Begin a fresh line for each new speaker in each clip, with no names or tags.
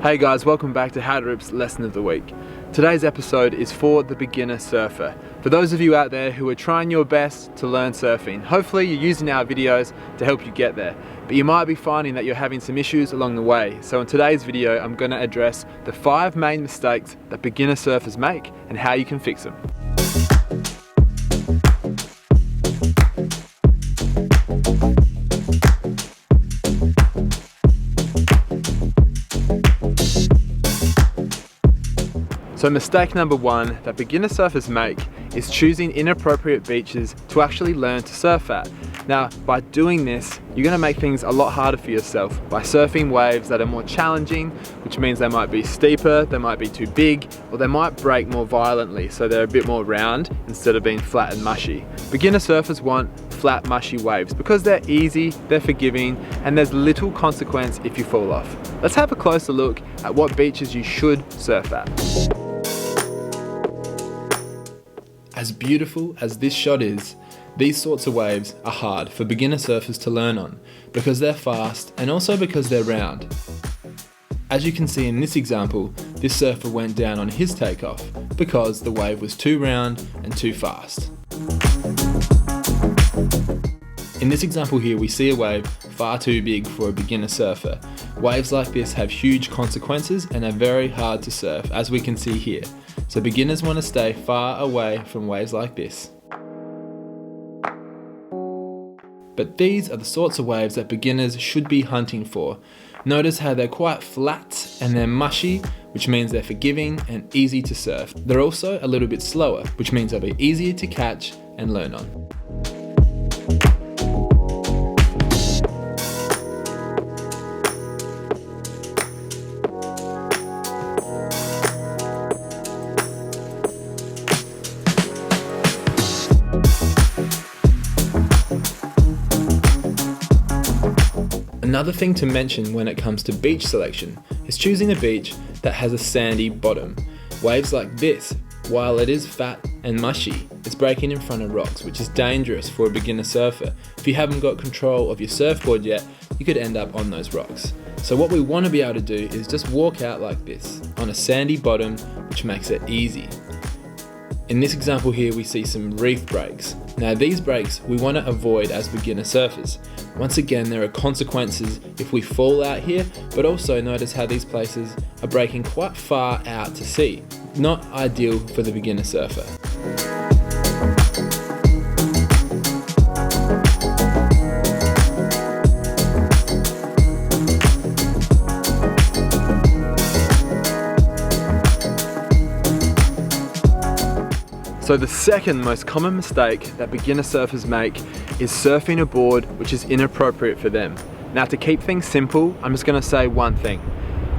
Hey guys, welcome back to Hadrip's Lesson of the Week. Today's episode is for the beginner surfer. For those of you out there who are trying your best to learn surfing, hopefully you're using our videos to help you get there. But you might be finding that you're having some issues along the way. So in today's video, I'm going to address the 5 main mistakes that beginner surfers make and how you can fix them. So mistake number 1 that beginner surfers make is choosing inappropriate beaches to actually learn to surf at. Now, by doing this, you're going to make things a lot harder for yourself by surfing waves that are more challenging, which means they might be steeper, they might be too big, or they might break more violently, so they're a bit more round instead of being flat and mushy. Beginner surfers want flat, mushy waves because they're easy, they're forgiving, and there's little consequence if you fall off. Let's have a closer look at what beaches you should surf at. As beautiful as this shot is, these sorts of waves are hard for beginner surfers to learn on because they're fast and also because they're round. As you can see in this example, this surfer went down on his takeoff because the wave was too round and too fast. In this example here, we see a wave far too big for a beginner surfer. Waves like this have huge consequences and are very hard to surf, as we can see here. So beginners want to stay far away from waves like this. But these are the sorts of waves that beginners should be hunting for. Notice how they're quite flat and they're mushy, which means they're forgiving and easy to surf. They're also a little bit slower, which means they'll be easier to catch and learn on. Another thing to mention when it comes to beach selection is choosing a beach that has a sandy bottom. Waves like this, while it is fat and mushy, it's breaking in front of rocks, which is dangerous for a beginner surfer. If you haven't got control of your surfboard yet, you could end up on those rocks. So what we want to be able to do is just walk out like this, on a sandy bottom, which makes it easy. In this example here, we see some reef breaks. Now these breaks we want to avoid as beginner surfers. Once again, there are consequences if we fall out here, but also notice how these places are breaking quite far out to sea. Not ideal for the beginner surfer. So the second most common mistake that beginner surfers make is surfing a board which is inappropriate for them. Now to keep things simple, I'm just going to say one thing.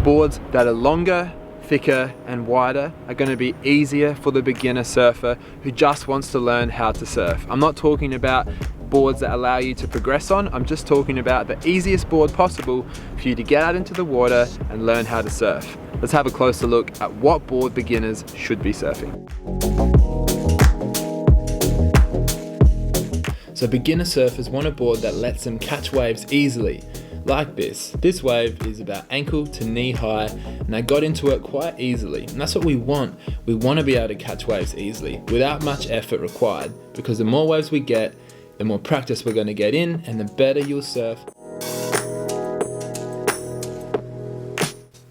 Boards that are longer, thicker and wider are going to be easier for the beginner surfer who just wants to learn how to surf. I'm not talking about boards that allow you to progress on, I'm just talking about the easiest board possible for you to get out into the water and learn how to surf. Let's have a closer look at what board beginners should be surfing. So beginner surfers want a board that lets them catch waves easily, like this. This wave is about ankle to knee high and I got into it quite easily. And that's what we want. We want to be able to catch waves easily without much effort required, because the more waves we get, the more practice we're going to get in and the better you'll surf.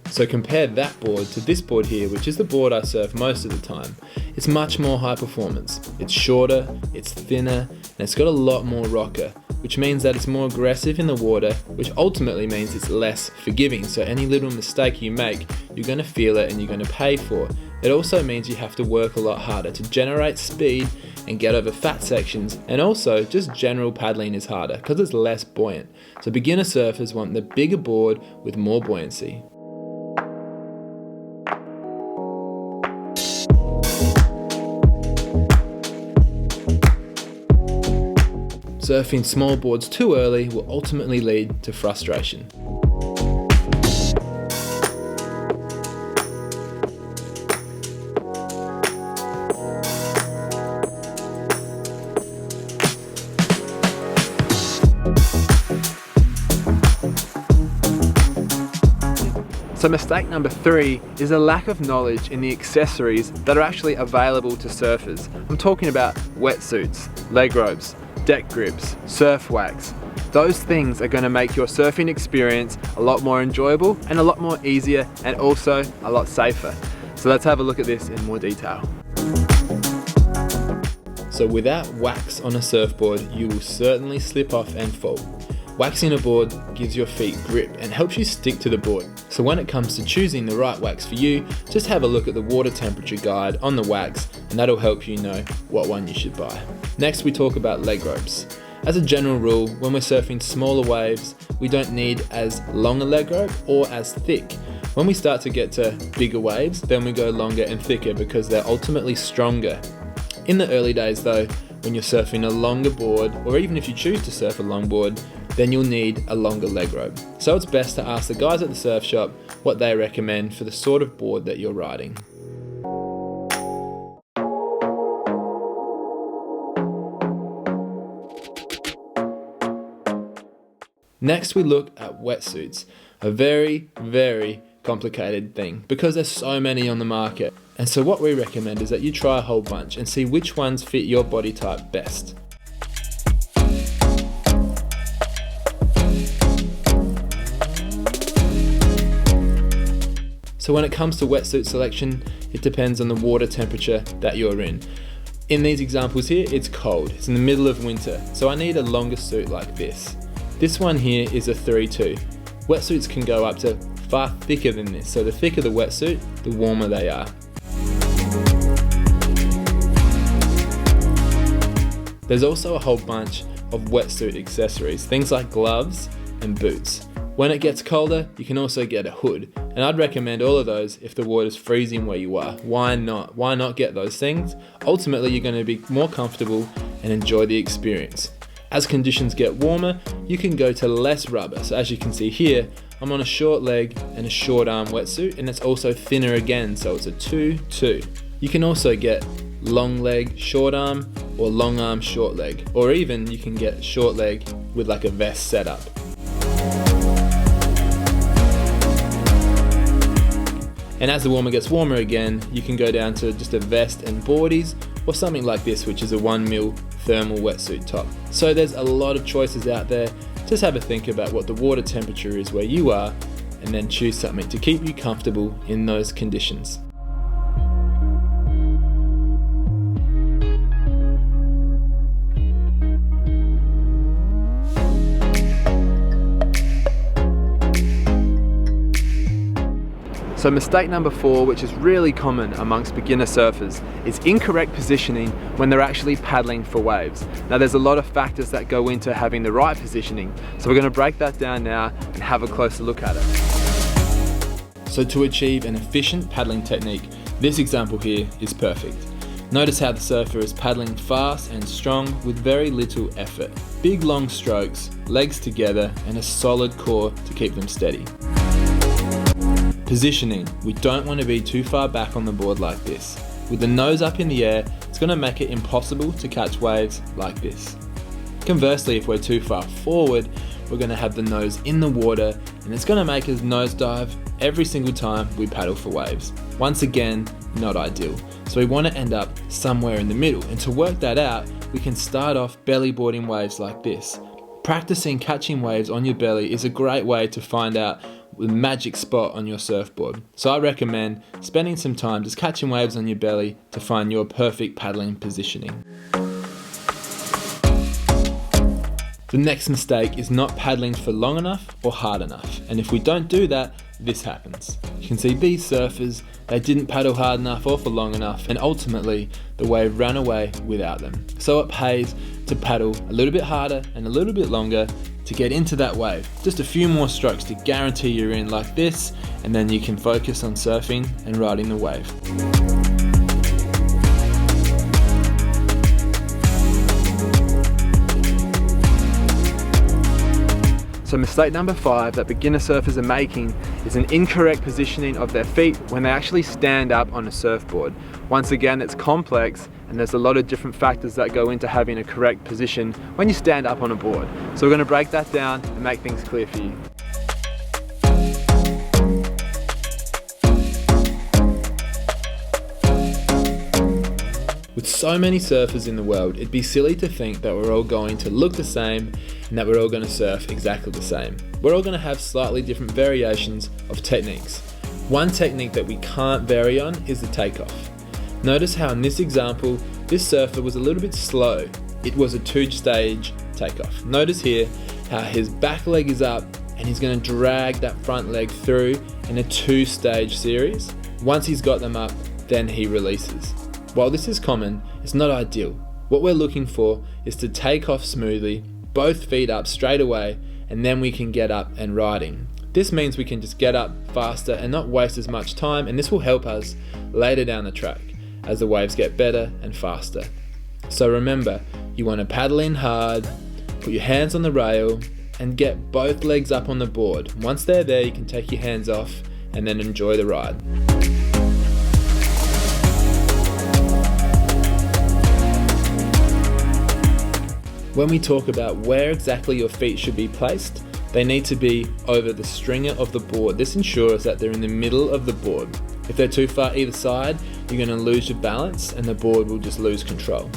So compare that board to this board here, which is the board I surf most of the time. It's much more high performance. It's shorter, it's thinner, and it's got a lot more rocker, which means that it's more aggressive in the water, which ultimately means it's less forgiving. So any little mistake you make, you're going to feel it and you're going to pay for. It also means you have to work a lot harder to generate speed and get over fat sections, and also just general paddling is harder because it's less buoyant. So beginner surfers want the bigger board with more buoyancy. Surfing small boards too early will ultimately lead to frustration. So mistake number 3 is a lack of knowledge in the accessories that are actually available to surfers. I'm talking about wetsuits, leg ropes, deck grips, surf wax. Those things are going to make your surfing experience a lot more enjoyable and a lot more easier and also a lot safer. So let's have a look at this in more detail. So without wax on a surfboard, you will certainly slip off and fall. Waxing a board gives your feet grip and helps you stick to the board. So when it comes to choosing the right wax for you, just have a look at the water temperature guide on the wax and that'll help you know what one you should buy. Next we talk about leg ropes. As a general rule, when we're surfing smaller waves, we don't need as long a leg rope or as thick. When we start to get to bigger waves, then we go longer and thicker because they're ultimately stronger. In the early days though, when you're surfing a longer board, or even if you choose to surf a long board, then you'll need a longer leg rope. So it's best to ask the guys at the surf shop what they recommend for the sort of board that you're riding. Next we look at wetsuits, a very, very complicated thing because there's so many on the market. And so what we recommend is that you try a whole bunch and see which ones fit your body type best. So when it comes to wetsuit selection, it depends on the water temperature that you're in. In these examples here, it's cold, it's in the middle of winter, so I need a longer suit like this. This one here is a 3-2. Wetsuits can go up to far thicker than this, so the thicker the wetsuit, the warmer they are. There's also a whole bunch of wetsuit accessories, things like gloves and boots. When it gets colder, you can also get a hood, and I'd recommend all of those if the water's freezing where you are. Why not? Why not get those things? Ultimately, you're going to be more comfortable and enjoy the experience. As conditions get warmer, you can go to less rubber. So as you can see here, I'm on a short leg and a short arm wetsuit, and it's also thinner again, so it's a 2-2. You can also get long leg, short arm, or long arm, short leg, or even you can get short leg with like a vest setup. And as the warmer gets warmer again, you can go down to just a vest and boardies, or something like this, which is a 1mm thermal wetsuit top. So there's a lot of choices out there. Just have a think about what the water temperature is where you are, and then choose something to keep you comfortable in those conditions. So mistake number 4, which is really common amongst beginner surfers, is incorrect positioning when they're actually paddling for waves. Now there's a lot of factors that go into having the right positioning, so we're going to break that down now and have a closer look at it. So to achieve an efficient paddling technique, this example here is perfect. Notice how the surfer is paddling fast and strong with very little effort. Big long strokes, legs together, and a solid core to keep them steady. Positioning. We don't want to be too far back on the board like this. With the nose up in the air, it's going to make it impossible to catch waves like this. Conversely, if we're too far forward, we're going to have the nose in the water and it's going to make us nosedive every single time we paddle for waves. Once again, not ideal. So we want to end up somewhere in the middle, and to work that out, we can start off belly boarding waves like this. Practicing catching waves on your belly is a great way to find out the magic spot on your surfboard. So I recommend spending some time just catching waves on your belly to find your perfect paddling positioning. The next mistake is not paddling for long enough or hard enough, and if we don't do that, this happens. You can see these surfers, they didn't paddle hard enough or for long enough, and ultimately the wave ran away without them. So it pays to paddle a little bit harder and a little bit longer to get into that wave. Just a few more strokes to guarantee you're in like this, and then you can focus on surfing and riding the wave. So mistake number 5 that beginner surfers are making is an incorrect positioning of their feet when they actually stand up on a surfboard. Once again, it's complex and there's a lot of different factors that go into having a correct position when you stand up on a board. So we're going to break that down and make things clear for you. so many surfers in the world, it'd be silly to think that we're all going to look the same and that we're all going to surf exactly the same. We're all going to have slightly different variations of techniques. One technique that we can't vary on is the takeoff. Notice how in this example, this surfer was a little bit slow. It was a 2-stage takeoff. Notice here how his back leg is up and he's going to drag that front leg through in a 2-stage series. Once he's got them up, then he releases. While this is common, it's not ideal. What we're looking for is to take off smoothly, both feet up straight away, and then we can get up and riding. This means we can just get up faster and not waste as much time, and this will help us later down the track as the waves get better and faster. So remember, you want to paddle in hard, put your hands on the rail, and get both legs up on the board. Once they're there, you can take your hands off and then enjoy the ride. When we talk about where exactly your feet should be placed, they need to be over the stringer of the board. This ensures that they're in the middle of the board. If they're too far either side, you're going to lose your balance and the board will just lose control.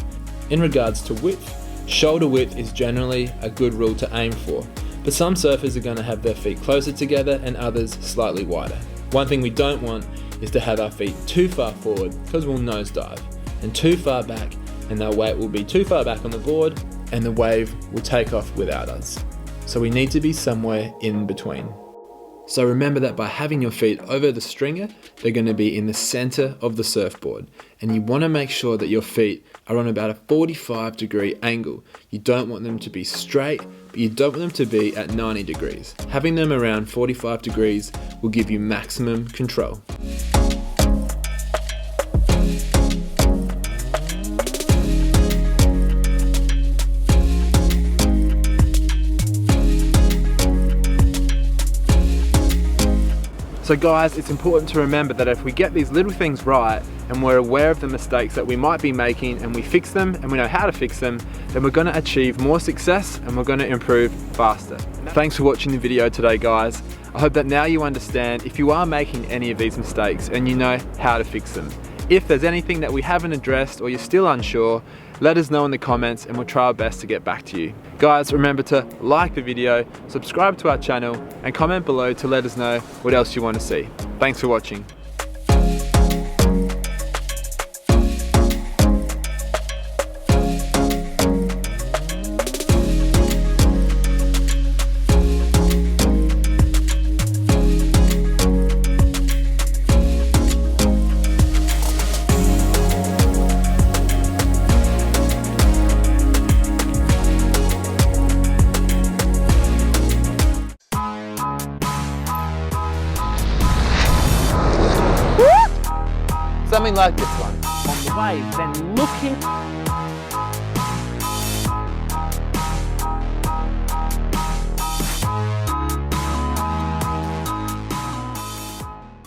In regards to width, shoulder width is generally a good rule to aim for, but some surfers are going to have their feet closer together and others slightly wider. One thing we don't want is to have our feet too far forward because we'll nosedive, and too far back and our weight will be too far back on the board and the wave will take off without us. So we need to be somewhere in between. So remember that by having your feet over the stringer, they're going to be in the center of the surfboard. And you want to make sure that your feet are on about a 45-degree angle. You don't want them to be straight, but you don't want them to be at 90 degrees. Having them around 45 degrees will give you maximum control. So guys, it's important to remember that if we get these little things right and we're aware of the mistakes that we might be making and we fix them and we know how to fix them, then we're going to achieve more success and we're going to improve faster. Thanks for watching the video today, guys. I hope that now you understand if you are making any of these mistakes and you know how to fix them. If there's anything that we haven't addressed or you're still unsure, let us know in the comments and we'll try our best to get back to you. Guys, remember to like the video, subscribe to our channel, and comment below to let us know what else you want to see. Thanks for watching. Something like this one.
On the wave, then looking